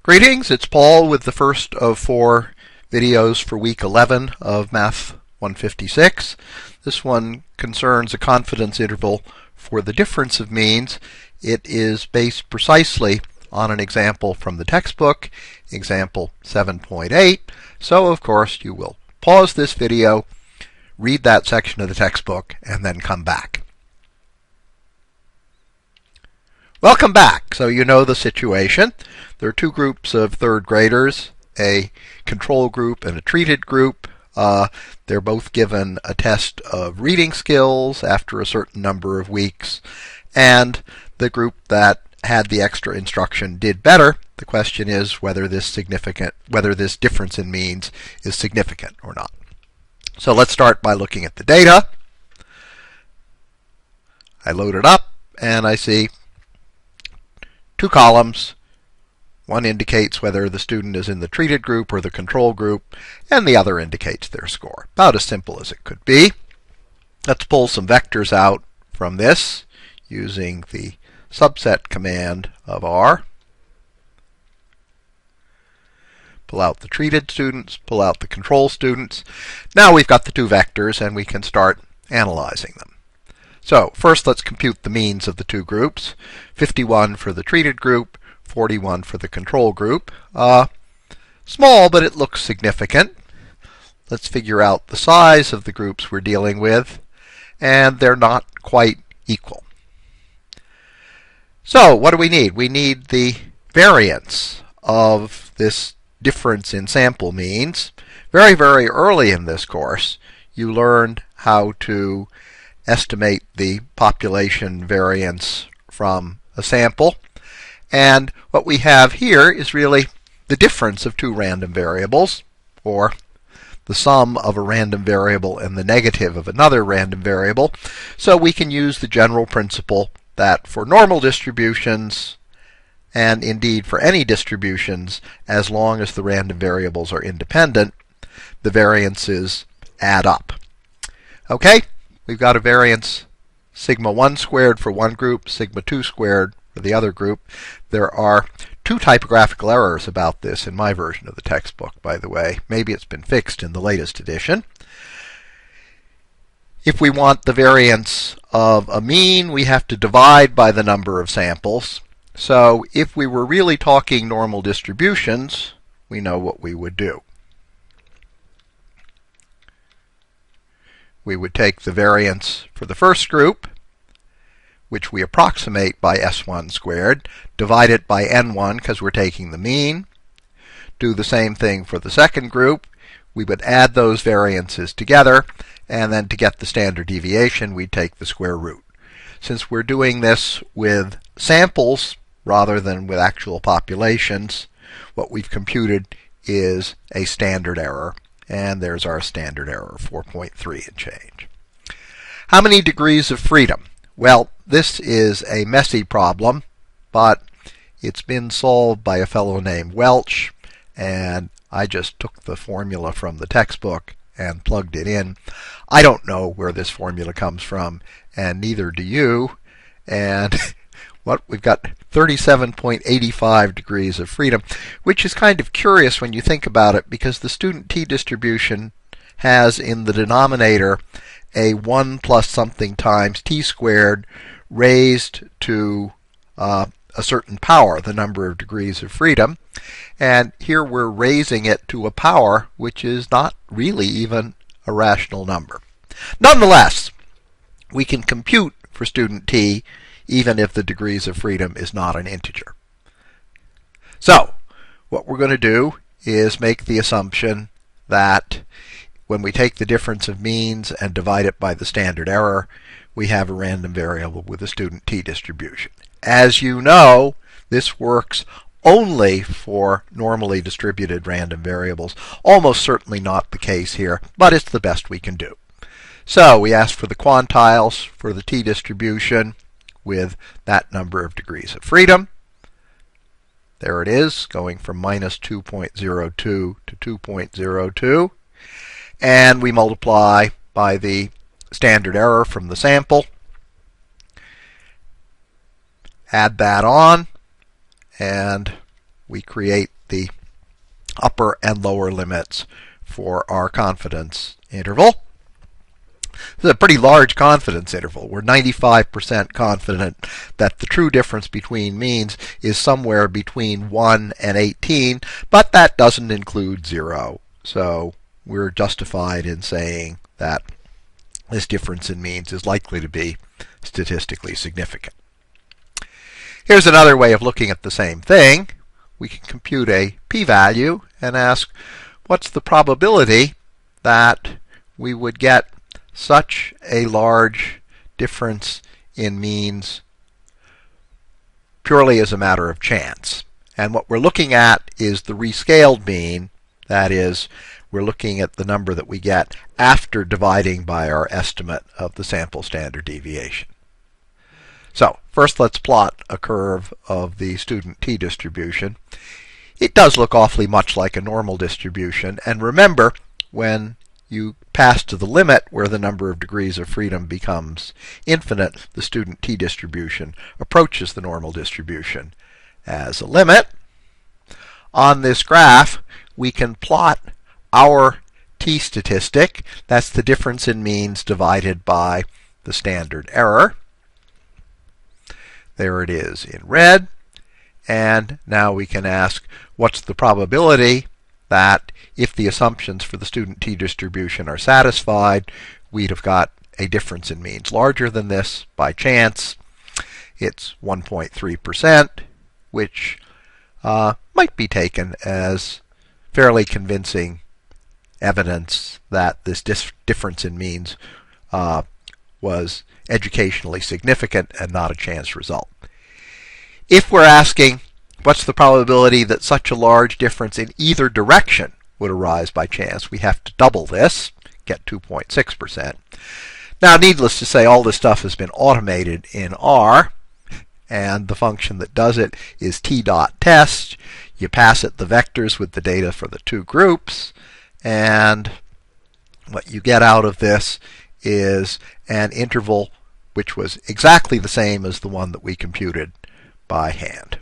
Greetings, it's Paul with the first of 4 videos for week 11 of Math 156. This one concerns a confidence interval for the difference of means. It is based precisely on an example from the textbook, example 7.8. So of course you will pause this video, read that section of the textbook, and then come back. Welcome back. So you know the situation. There are 2 groups of 3rd graders, a control group and a treated group. They're both given a test of reading skills after a certain number of weeks, and the group that had the extra instruction did better. The question is whether this difference in means is significant or not. So let's start by looking at the data. I load it up and I see 2 columns. One indicates whether the student is in the treated group or the control group, and the other indicates their score. About as simple as it could be. Let's pull some vectors out from this using the subset command of R. Pull out the treated students, pull out the control students. Now we've got the 2 vectors and we can start analyzing them. So first let's compute the means of the 2 groups. 51 for the treated group, 41 for the control group. Small, but it looks significant. Let's figure out the size of the groups we're dealing with, and they're not quite equal. So what do we need? We need the variance of this difference in sample means. Very, very early in this course, you learned how to estimate the population variance from a sample. And what we have here is really the difference of 2 random variables, or the sum of a random variable and the negative of another random variable. So we can use the general principle that for normal distributions, and indeed for any distributions, as long as the random variables are independent, the variances add up. Okay? We've got a variance sigma 1 squared for one group, sigma 2 squared for the other group. There are 2 typographical errors about this in my version of the textbook, by the way. Maybe it's been fixed in the latest edition. If we want the variance of a mean, we have to divide by the number of samples. So if we were really talking normal distributions, we know what we would do. We would take the variance for the first group, which we approximate by S1 squared, divide it by N1 because we're taking the mean. Do the same thing for the second group. We would add those variances together, and then to get the standard deviation, we'd take the square root. Since we're doing this with samples rather than with actual populations, what we've computed is a standard error. And there's our standard error, 4.3 and change. How many degrees of freedom? Well, this is a messy problem, but it's been solved by a fellow named Welch, and I just took the formula from the textbook and plugged it in. I don't know where this formula comes from, and neither do you. And we've got 37.85 degrees of freedom, which is kind of curious when you think about it, because the student t distribution has in the denominator a 1 plus something times t squared raised to a certain power, the number of degrees of freedom. And here we're raising it to a power which is not really even a rational number. Nonetheless, we can compute for student t even if the degrees of freedom is not an integer. So what we're going to do is make the assumption that when we take the difference of means and divide it by the standard error, we have a random variable with a student t distribution. As you know, this works only for normally distributed random variables. Almost certainly not the case here, but it's the best we can do. So we ask for the quantiles for the t distribution with that number of degrees of freedom. There it is, going from minus 2.02 to 2.02. And we multiply by the standard error from the sample. Add that on, and we create the upper and lower limits for our confidence interval. This is a pretty large confidence interval. We're 95% confident that the true difference between means is somewhere between 1 and 18, but that doesn't include 0. So we're justified in saying that this difference in means is likely to be statistically significant. Here's another way of looking at the same thing. We can compute a p-value and ask, what's the probability that we would get such a large difference in means purely as a matter of chance? And what we're looking at is the rescaled mean. That is, we're looking at the number that we get after dividing by our estimate of the sample standard deviation. So first let's plot a curve of the student t-distribution. It does look awfully much like a normal distribution, and remember, when you pass to the limit where the number of degrees of freedom becomes infinite, the student t-distribution approaches the normal distribution as a limit. On this graph, we can plot our t-statistic. That's the difference in means divided by the standard error. There it is in red. And now we can ask, what's the probability that if the assumptions for the student t-distribution are satisfied, we'd have got a difference in means larger than this by chance? It's 1.3%, which might be taken as fairly convincing evidence that this difference in means was educationally significant and not a chance result. If we're asking, what's the probability that such a large difference in either direction would arise by chance, we have to double this, get 2.6%. Now, needless to say, all this stuff has been automated in R, and the function that does it is t.test. You pass it the vectors with the data for the two groups, and what you get out of this is an interval which was exactly the same as the one that we computed by hand.